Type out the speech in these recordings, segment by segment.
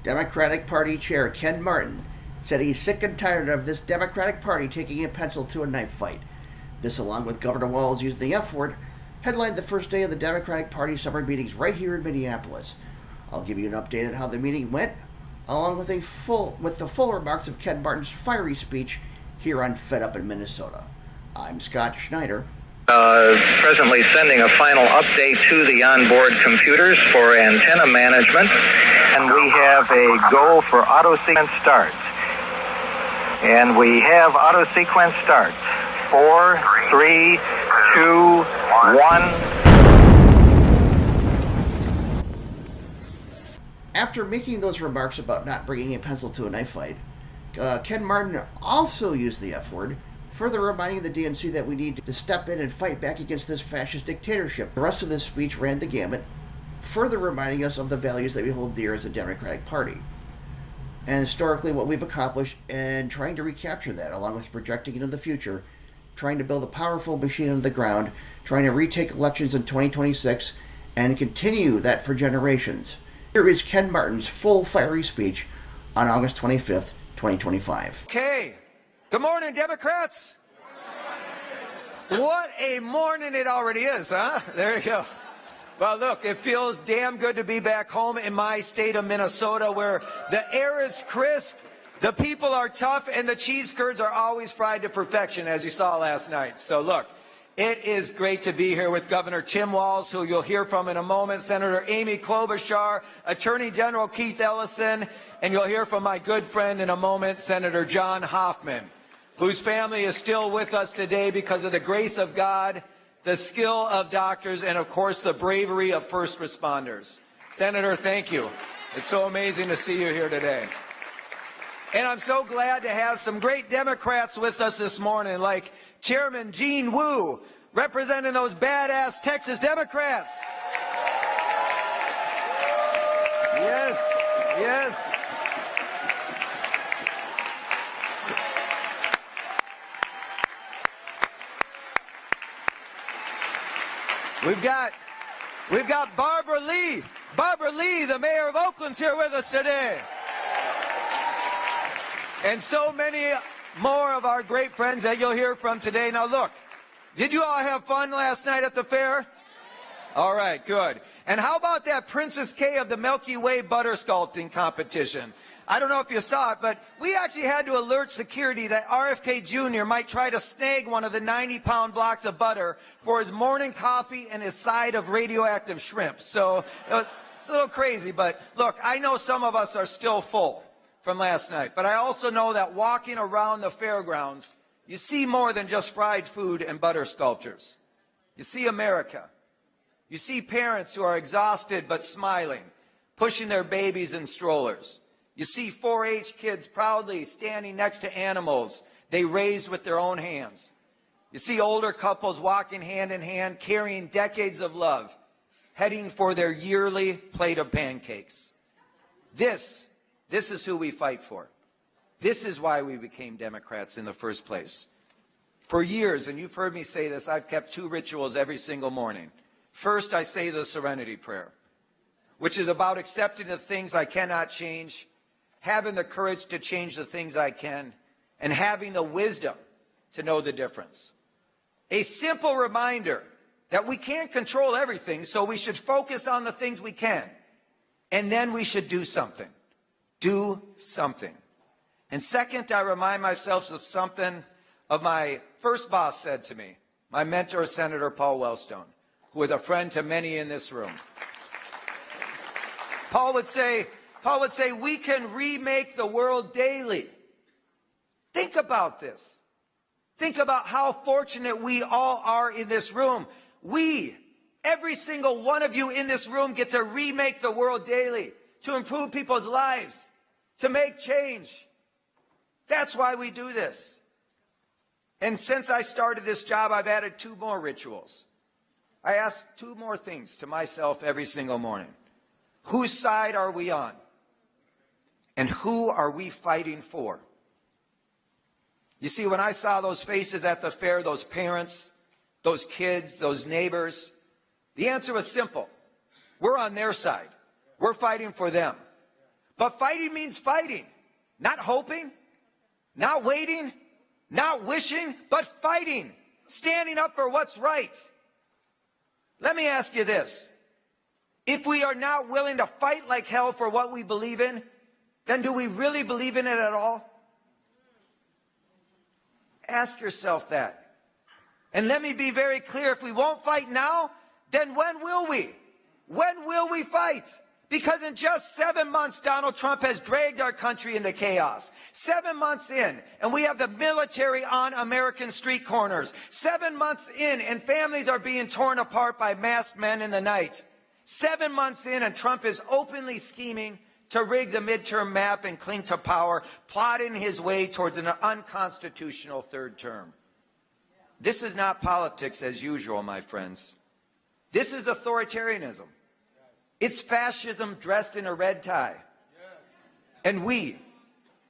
Democratic Party Chair Ken Martin said he's sick and tired of this Democratic Party taking a pencil to a knife fight. This, along with Governor WALZ using the F word, headlined the first day of the Democratic Party summer meetings right here in Minneapolis. I'll give you an update on how the meeting went, along with the full remarks of Ken Martin's fiery speech here on Fed Up in Minnesota. I'm Scott Schneider. Presently sending a final update to the onboard computers for antenna management, and we have a go for auto sequence start. And we have auto sequence start. 4, 3, 2, 1. After making those remarks about not bringing a pencil to a knife fight, Ken Martin also used the F word, further reminding the DNC that we need to step in and fight back against this fascist dictatorship. The rest of this speech ran the gamut, further reminding us of the values that we hold dear as a Democratic Party, and historically what we've accomplished, and trying to recapture that, along with projecting into the future, trying to build a powerful machine on the ground, trying to retake elections in 2026, and continue that for generations. Here is Ken Martin's full fiery speech on August 25th, 2025. Okay. Good morning, Democrats. What a morning it already is, huh? There you go. Well, look, it feels damn good to be back home in my state of Minnesota, where the air is crisp, the people are tough, and the cheese curds are always fried to perfection, as you saw last night. So look, it is great to be here with Governor Tim Walz, who you'll hear from in a moment, Senator Amy Klobuchar, Attorney General Keith Ellison, and you'll hear from my good friend in a moment, Senator John Hoffman, whose family is still with us today because of the grace of God, the skill of doctors, and of course the bravery of first responders. Senator, thank you. It's so amazing to see you here today. And I'm so glad to have some great Democrats with us this morning, like Chairman Gene Wu, representing those badass Texas Democrats. Yes, yes. We've got Barbara Lee. Barbara Lee, the mayor of Oakland's here with us today. And so many more of our great friends that you'll hear from today. Now look, did you all have fun last night at the fair? All right, good. And how about that Princess K of the Milky Way butter sculpting competition? I don't know if you saw it, but we actually had to alert security that RFK Jr. might try to snag one of the 90-pound blocks of butter for his morning coffee and his side of radioactive shrimp. So it's a little crazy, but look, I know some of us are still full from last night, but I also know that walking around the fairgrounds, you see more than just fried food and butter sculptures. You see America. You see parents who are exhausted but smiling, pushing their babies in strollers. You see 4-H kids proudly standing next to animals they raised with their own hands. You see older couples walking hand in hand, carrying decades of love, heading for their yearly plate of pancakes. This is who we fight for. This is why we became Democrats in the first place. For years, and you've heard me say this, I've kept 2 rituals every single morning. First, I say the Serenity Prayer, which is about accepting the things I cannot change, having the courage to change the things I can, and having the wisdom to know the difference. A simple reminder that we can't control everything, so we should focus on the things we can, and then we should do something. Do something. And second, I remind myself of something of my first boss said to me, my mentor, Senator Paul Wellstone, who was a friend to many in this room. Paul would say, we can remake the world daily. Think about this. Think about how fortunate we all are in this room. We, every single one of you in this room, get to remake the world daily, to improve people's lives, to make change. That's why we do this. And since I started this job, I've added 2 more rituals. I ask 2 more things to myself every single morning. Whose side are we on? And who are we fighting for? You see, when I saw those faces at the fair, those parents, those kids, those neighbors, the answer was simple. We're on their side. We're fighting for them. But fighting means fighting, not hoping, not waiting, not wishing, but fighting, standing up for what's right. Let me ask you this. If we are not willing to fight like hell for what we believe in, then do we really believe in it at all? Ask yourself that. And let me be very clear, if we won't fight now, then when will we? When will we fight? Because in just 7 months, Donald Trump has dragged our country into chaos. 7 months in, and we have the military on American street corners. 7 months in, and families are being torn apart by masked men in the night. 7 months in, and Trump is openly scheming to rig the midterm map and cling to power, plotting his way towards an unconstitutional third term. This is not politics as usual, my friends. This is authoritarianism. It's fascism dressed in a red tie. And we,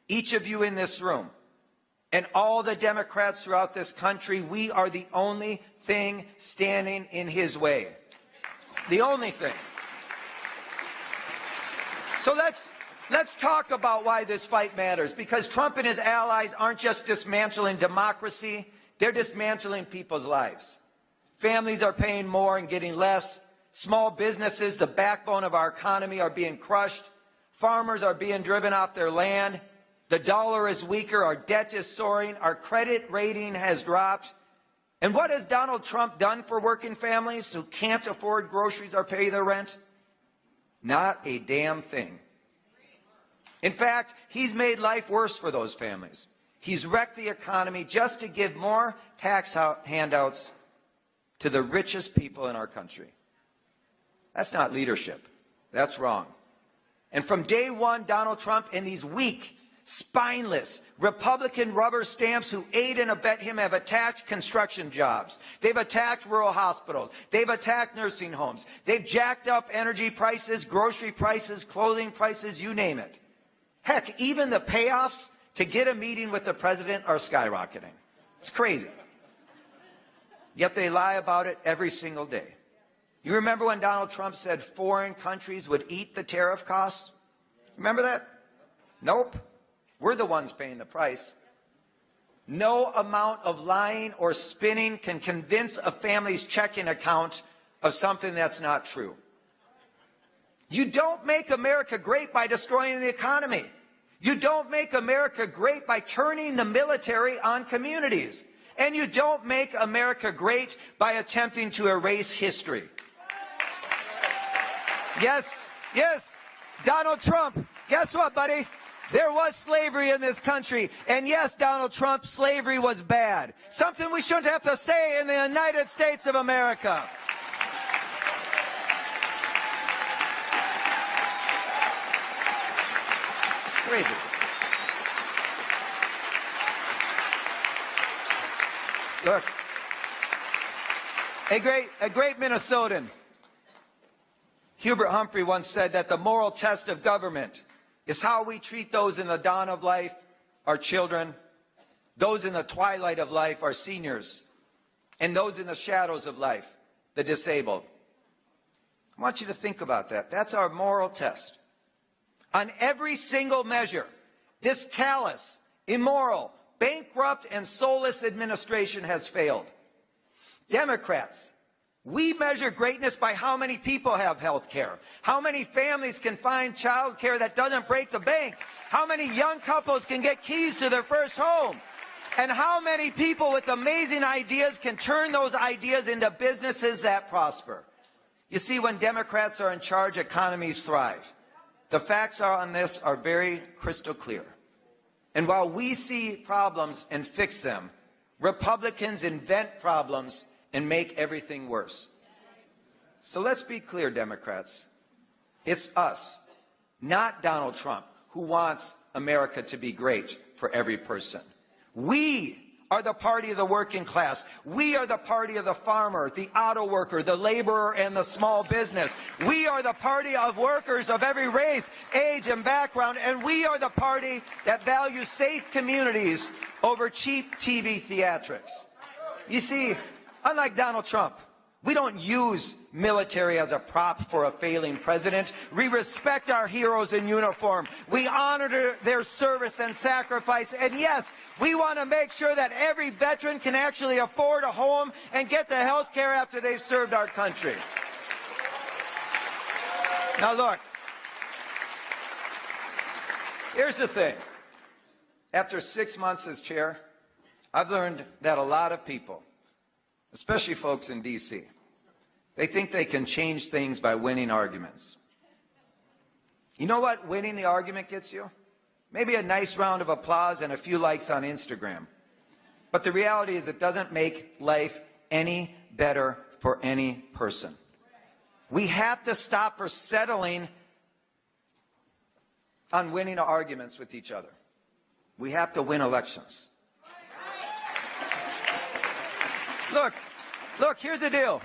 each of you in this room, and all the Democrats throughout this country, we are the only thing standing in his way. The only thing. So let's talk about why this fight matters. Because Trump and his allies aren't just dismantling democracy, they're dismantling people's lives. Families are paying more and getting less. Small businesses, the backbone of our economy, are being crushed. Farmers are being driven off their land. The dollar is weaker. Our debt is soaring. Our credit rating has dropped. And what has Donald Trump done for working families who can't afford groceries or pay their rent? Not a damn thing. In fact, he's made life worse for those families. He's wrecked the economy just to give more tax handouts to the richest people in our country. That's not leadership. That's wrong. And from day one, Donald Trump and these weak, spineless Republican rubber stamps who aid and abet him have attacked construction jobs. They've attacked rural hospitals. They've attacked nursing homes. They've jacked up energy prices, grocery prices, clothing prices, you name it. Heck, even the payoffs to get a meeting with the president are skyrocketing. It's crazy. Yet they lie about it every single day. You remember when Donald Trump said foreign countries would eat the tariff costs? Remember that? Nope. We're the ones paying the price. No amount of lying or spinning can convince a family's checking account of something that's not true. You don't make America great by destroying the economy. You don't make America great by turning the military on communities. And you don't make America great by attempting to erase history. Yes, Donald Trump, guess what, buddy? There was slavery in this country. And yes, Donald Trump, slavery was bad. Something we shouldn't have to say in the United States of America. Crazy. Look, a great Minnesotan, Hubert Humphrey, once said that the moral test of government is how we treat those in the dawn of life, our children, those in the twilight of life, our seniors, and those in the shadows of life, the disabled. I want you to think about that. That's our moral test. On every single measure, this callous, immoral, bankrupt, and soulless administration has failed. Democrats, we measure greatness by how many people have health care, how many families can find child care that doesn't break the bank, how many young couples can get keys to their first home, and how many people with amazing ideas can turn those ideas into businesses that prosper. You see, when Democrats are in charge, economies thrive. The facts on this are very crystal clear. And while we see problems and fix them, Republicans invent problems and make everything worse. So let's be clear, Democrats. It's us, not Donald Trump, who wants America to be great for every person. We are the party of the working class. We are the party of the farmer, the auto worker, the laborer, and the small business. We are the party of workers of every race, age, and background, and we are the party that values safe communities over cheap TV theatrics. You see, unlike Donald Trump, we don't use military as a prop for a failing president. We respect our heroes in uniform. We honor their service and sacrifice. And yes, we want to make sure that every veteran can actually afford a home and get the health care after they've served our country. Now look, here's the thing. After 6 months as chair, I've learned that a lot of people, especially folks in D.C., they think they can change things by winning arguments. You know what winning the argument gets you? Maybe a nice round of applause and a few likes on Instagram. But the reality is it doesn't make life any better for any person. We have to stop for settling on winning arguments with each other. We have to win elections. Look, here's the deal.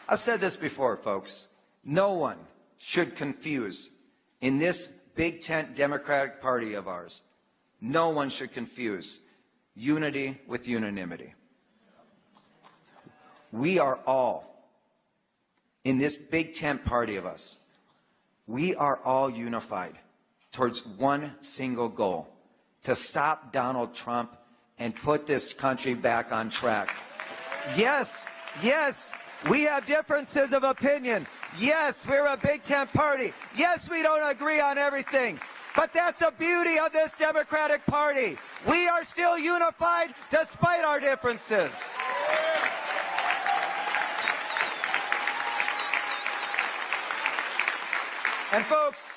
I've said this before, folks. No one should confuse, in this big tent Democratic Party of ours, no one should confuse unity with unanimity. We are all, in this big tent party of us, we are all unified towards one single goal: to stop Donald Trump and put this country back on track. Yes, we have differences of opinion. Yes, we're a big tent party. Yes, we don't agree on everything. But that's the beauty of this Democratic Party. We are still unified despite our differences. And folks,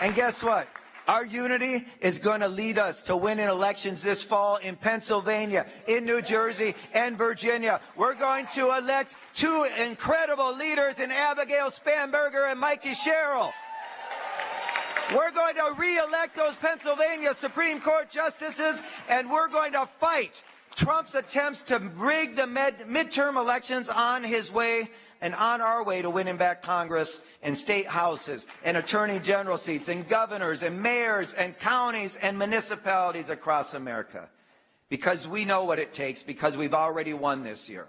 and guess what? Our unity is going to lead us to winning elections this fall in Pennsylvania, in New Jersey, and Virginia. We're going to elect two incredible leaders in Abigail Spanberger and Mikey Sherrill. We're going to re-elect those Pennsylvania Supreme Court justices, and we're going to fight Trump's attempts to rig the midterm elections on his way and on our way to winning back Congress and state houses and attorney general seats and governors and mayors and counties and municipalities across America. Because we know what it takes, because we've already won this year.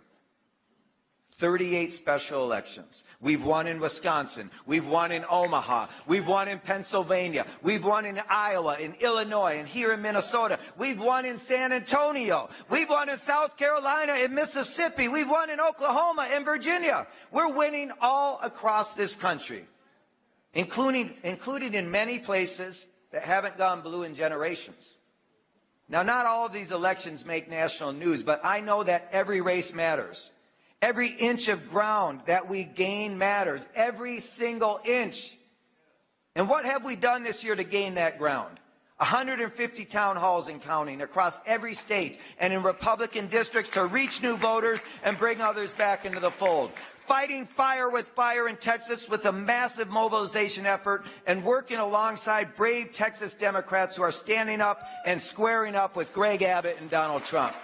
38 special elections. We've won in Wisconsin. We've won in Omaha. We've won in Pennsylvania. We've won in Iowa, in Illinois, and here in Minnesota. We've won in San Antonio. We've won in South Carolina and Mississippi. We've won in Oklahoma and Virginia. We're winning all across this country, including in many places that haven't gone blue in generations. Now, not all of these elections make national news, but I know that every race matters. Every inch of ground that we gain matters. Every single inch. And what have we done this year to gain that ground? 150 town halls and counting across every state and in Republican districts to reach new voters and bring others back into the fold. Fighting fire with fire in Texas with a massive mobilization effort and working alongside brave Texas Democrats who are standing up and squaring up with Greg Abbott and Donald Trump.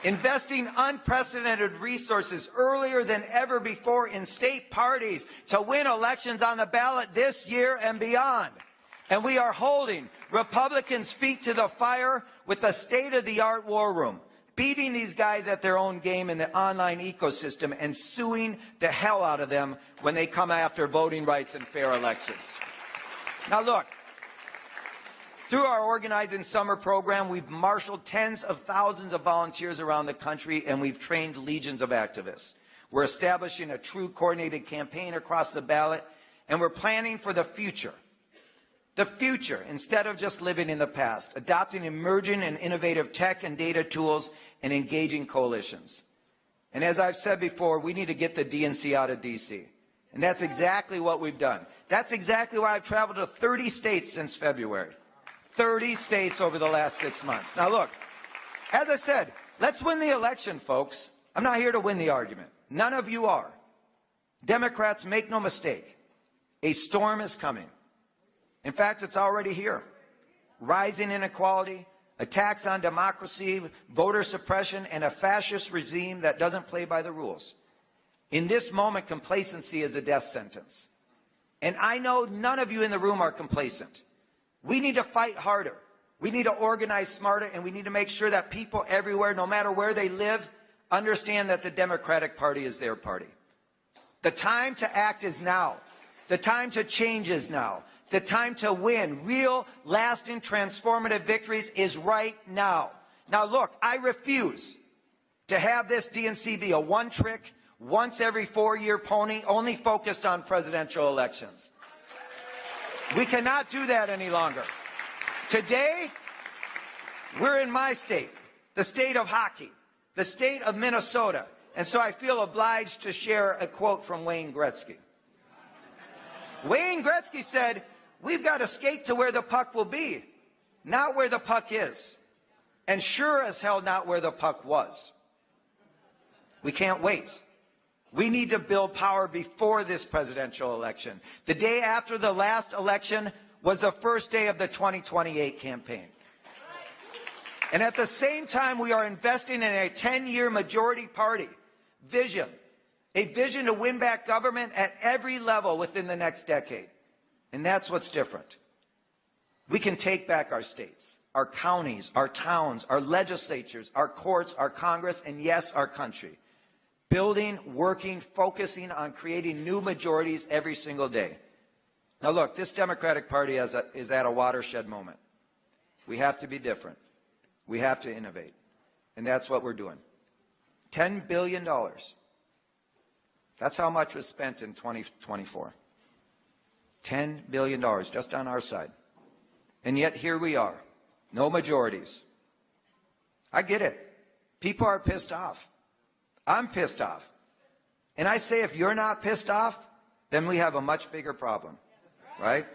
Investing unprecedented resources earlier than ever before in state parties to win elections on the ballot this year and beyond. And we are holding Republicans' feet to the fire with a state-of-the-art war room, beating these guys at their own game in the online ecosystem and suing the hell out of them when they come after voting rights and fair elections. Now look. Through our Organizing Summer program, we've marshaled tens of thousands of volunteers around the country, and we've trained legions of activists. We're establishing a true coordinated campaign across the ballot, and we're planning for the future. The future, instead of just living in the past, adopting emerging and innovative tech and data tools and engaging coalitions. And as I've said before, we need to get the DNC out of D.C. And that's exactly what we've done. That's exactly why I've traveled to 30 states since February. 30 states over the last 6 months. Now look, as I said, let's win the election, folks. I'm not here to win the argument. None of you are. Democrats, make no mistake. A storm is coming. In fact, it's already here. Rising inequality, attacks on democracy, voter suppression, and a fascist regime that doesn't play by the rules. In this moment, complacency is a death sentence. And I know none of you in the room are complacent. We need to fight harder. We need to organize smarter, and we need to make sure that people everywhere, no matter where they live, understand that the Democratic Party is their party. The time to act is now. The time to change is now. The time to win real, lasting, transformative victories is right now. Now look, I refuse to have this DNC be a one-trick, once every 4-year pony only focused on presidential elections. We cannot do that any longer. Today, we're in my state, the state of hockey, the state of Minnesota. And so I feel obliged to share a quote from Wayne Gretzky. Wayne Gretzky said, "We've got to skate to where the puck will be, not where the puck is. And sure as hell not where the puck was." We can't wait. We need to build power before this presidential election. The day after the last election was the first day of the 2028 campaign. And at the same time, we are investing in a 10-year majority party vision, a vision to win back government at every level within the next decade. And that's what's different. We can take back our states, our counties, our towns, our legislatures, our courts, our Congress, and yes, our country. Building, working, focusing on creating new majorities every single day. Now look, this Democratic Party is at a watershed moment. We have to be different. We have to innovate. And that's what we're doing. $10 billion. That's how much was spent in 2024. $10 billion just on our side. And yet here we are. No majorities. I get it. People are pissed off. I'm pissed off. And I say if you're not pissed off, then we have a much bigger problem. Right?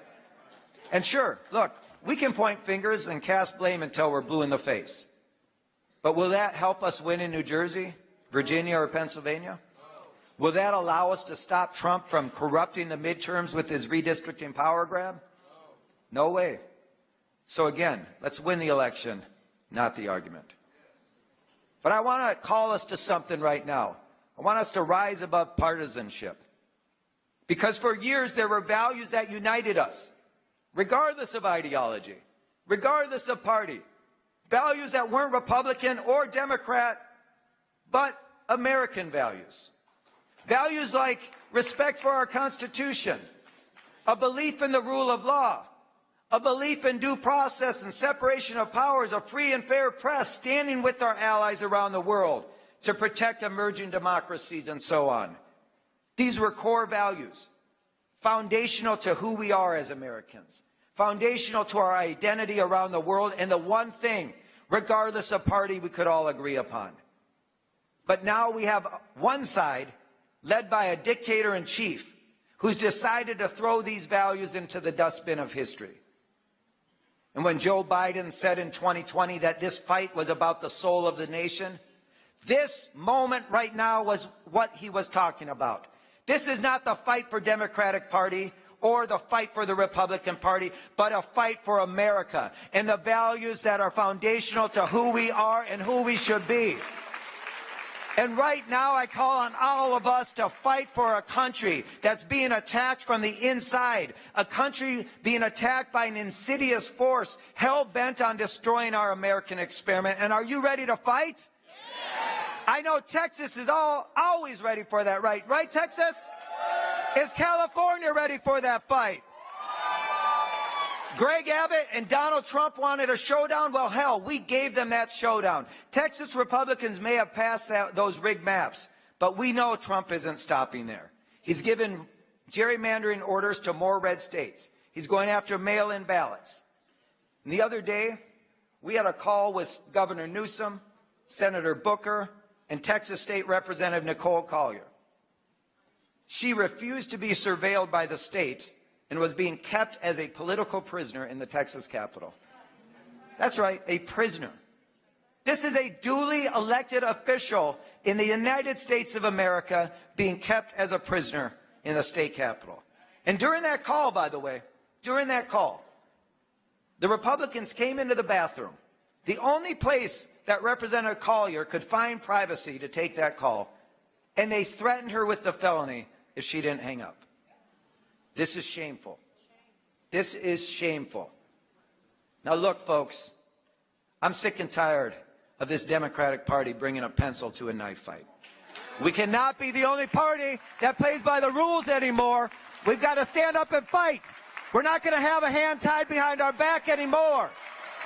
And sure, look, we can point fingers and cast blame until we're blue in the face. But will that help us win in New Jersey, Virginia, or Pennsylvania? Will that allow us to stop Trump from corrupting the midterms with his redistricting power grab? No way. So again, let's win the election, not the argument. But I want to call us to something right now. I want us to rise above partisanship. Because for years there were values that united us, regardless of ideology, regardless of party. Values that weren't Republican or Democrat, but American values. Values like respect for our Constitution, a belief in the rule of law, a belief in due process and separation of powers, a free and fair press, standing with our allies around the world to protect emerging democracies, and so on. These were core values, foundational to who we are as Americans, foundational to our identity around the world, and the one thing, regardless of party, we could all agree upon. But now we have one side led by a dictator-in-chief who's decided to throw these values into the dustbin of history. And when Joe Biden said in 2020 that this fight was about the soul of the nation, this moment right now was what he was talking about. This is not the fight for Democratic Party or the fight for the Republican Party, but a fight for America and the values that are foundational to who we are and who we should be. And right now I call on all of us to fight for a country that's being attacked from the inside, a country being attacked by an insidious force hell-bent on destroying our American experiment. And are you ready to fight? Yes. I know Texas is always ready for that, right? Right, Texas? Is California ready for that fight? Greg Abbott and Donald Trump wanted a showdown. Well, hell, we gave them that showdown. Texas Republicans may have passed those rigged maps, but we know Trump isn't stopping there. He's given gerrymandering orders to more red states. He's going after mail-in ballots. And the other day, we had a call with Governor Newsom, Senator Booker, and Texas State Representative Nicole Collier. She refused to be surveilled by the state and was being kept as a political prisoner in the Texas Capitol. That's right, a prisoner. This is a duly elected official in the United States of America being kept as a prisoner in the state capitol. And during that call, by the way, during that call, the Republicans came into the bathroom, the only place that Representative Collier could find privacy to take that call, and they threatened her with the felony if she didn't hang up. This is shameful. This is shameful. Now look, folks, I'm sick and tired of this Democratic Party bringing a pencil to a knife fight. We cannot be the only party that plays by the rules anymore. We've got to stand up and fight. We're not going to have a hand tied behind our back anymore.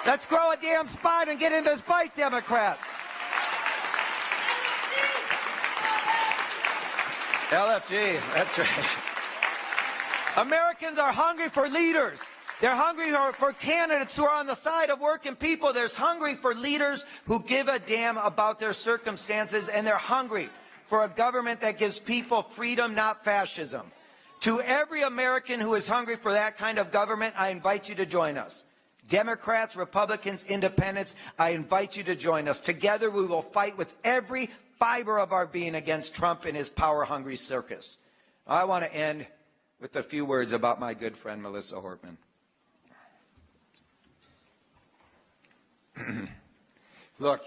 Let's grow a damn spine and get in this fight, Democrats. LFG, that's right. Americans are hungry for leaders. They're hungry for candidates who are on the side of working people. They're hungry for leaders who give a damn about their circumstances, and they're hungry for a government that gives people freedom, not fascism. To every American who is hungry for that kind of government, I invite you to join us. Democrats, Republicans, Independents, I invite you to join us. Together we will fight with every fiber of our being against Trump and his power-hungry circus. I want to end with a few words about my good friend Melissa Hortman. Look,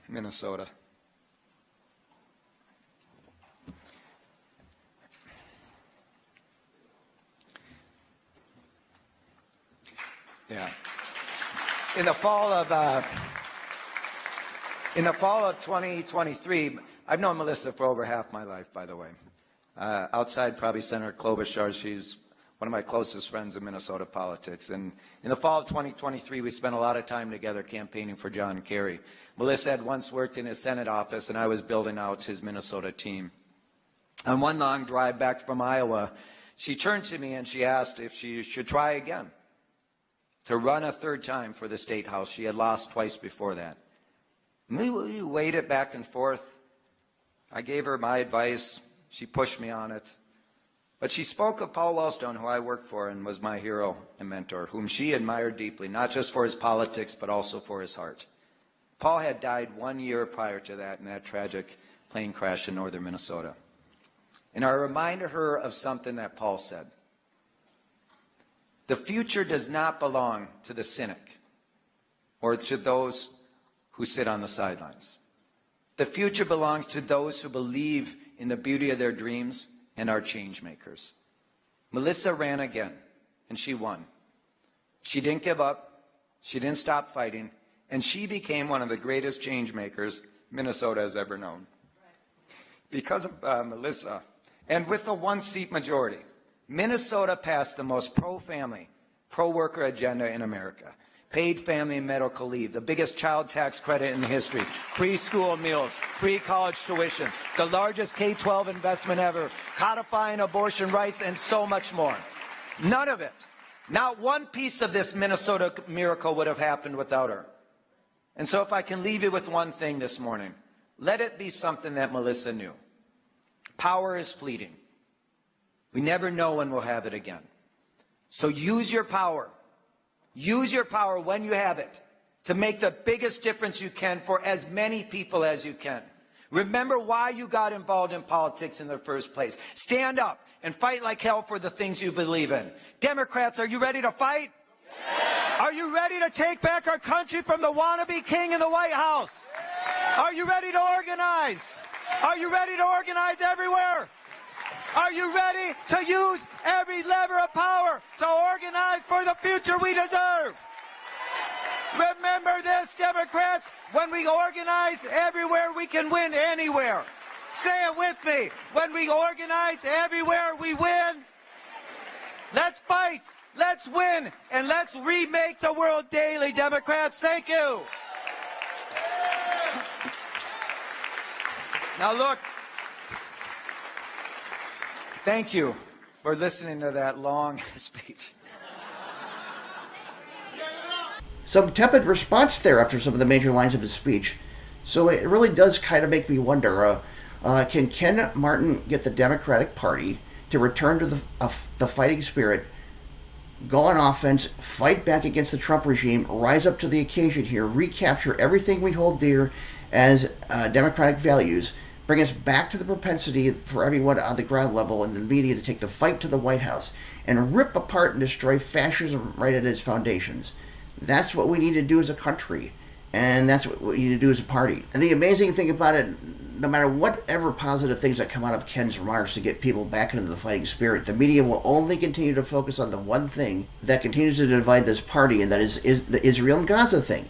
Minnesota. Yeah. In the fall of 2023, I've known Melissa for over half my life, by the way. Outside probably Senator Klobuchar, she's one of my closest friends in Minnesota politics. And in the fall of 2023, we spent a lot of time together campaigning for John Kerry. Melissa had once worked in his Senate office, and I was building out his Minnesota team. On one long drive back from Iowa, she turned to me and she asked if she should try again to run a third time for the State House. She had lost twice before that. We weighed it back and forth. I gave her my advice. She pushed me on it. But she spoke of Paul Wellstone, who I worked for and was my hero and mentor, whom she admired deeply, not just for his politics, but also for his heart. Paul had died 1 year prior to that in that tragic plane crash in northern Minnesota. And I reminded her of something that Paul said. The future does not belong to the cynic or to those who sit on the sidelines. The future belongs to those who believe in the beauty of their dreams and are change makers. Melissa ran again, and she won. She didn't give up, she didn't stop fighting, and she became one of the greatest change makers Minnesota has ever known. Because of Melissa, and with a one-seat majority, Minnesota passed the most pro-family, pro-worker agenda in America. Paid family and medical leave, the biggest child tax credit in history, free school meals, free college tuition, the largest K-12 investment ever, codifying abortion rights, and so much more. None of it, not one piece of this Minnesota miracle would have happened without her. And so if I can leave you with one thing this morning, let it be something that Melissa knew. Power is fleeting. We never know when we'll have it again. So use your power. Use your power when you have it to make the biggest difference you can for as many people as you can. Remember why you got involved in politics in the first place. Stand up and fight like hell for the things you believe in. Democrats, are you ready to fight? Yeah. Are you ready to take back our country from the wannabe king in the White House? Yeah. Are you ready to organize? Are you ready to organize everywhere? Are you ready to use every lever of power to organize for the future we deserve? Remember this, Democrats, when we organize everywhere, we can win anywhere. Say it with me. When we organize everywhere, we win. Let's fight, let's win, and let's remake the world daily, Democrats. Thank you. Now look. Thank you for listening to that long speech. Some tepid response there after some of the major lines of his speech. So it really does kind of make me wonder, can Ken Martin get the Democratic Party to return to the fighting spirit, go on offense, fight back against the Trump regime, rise up to the occasion here, recapture everything we hold dear as democratic values, bring us back to the propensity for everyone on the ground level and the media to take the fight to the White House and rip apart and destroy fascism right at its foundations. That's what we need to do as a country. And that's what you do as a party. And the amazing thing about it, no matter whatever positive things that come out of Ken's remarks to get people back into the fighting spirit, the media will only continue to focus on the one thing that continues to divide this party, and that is the Israel and Gaza thing.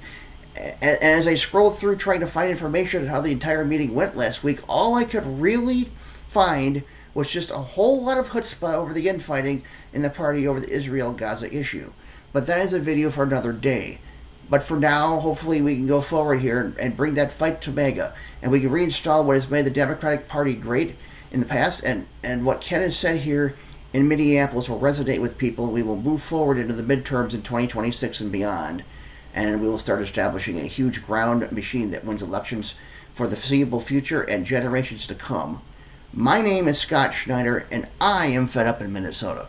And as I scrolled through trying to find information on how the entire meeting went last week, all I could really find was just a whole lot of chutzpah over the infighting in the party over the Israel-Gaza issue. But that is a video for another day. But for now, hopefully we can go forward here and bring that fight to MAGA. And we can reinstall what has made the Democratic Party great in the past. And what Ken has said here in Minneapolis will resonate with people. We will move forward into the midterms in 2026 and beyond. And we will start establishing a huge ground machine that wins elections for the foreseeable future and generations to come. My name is Scott Schneider, and I am fed up in Minnesota.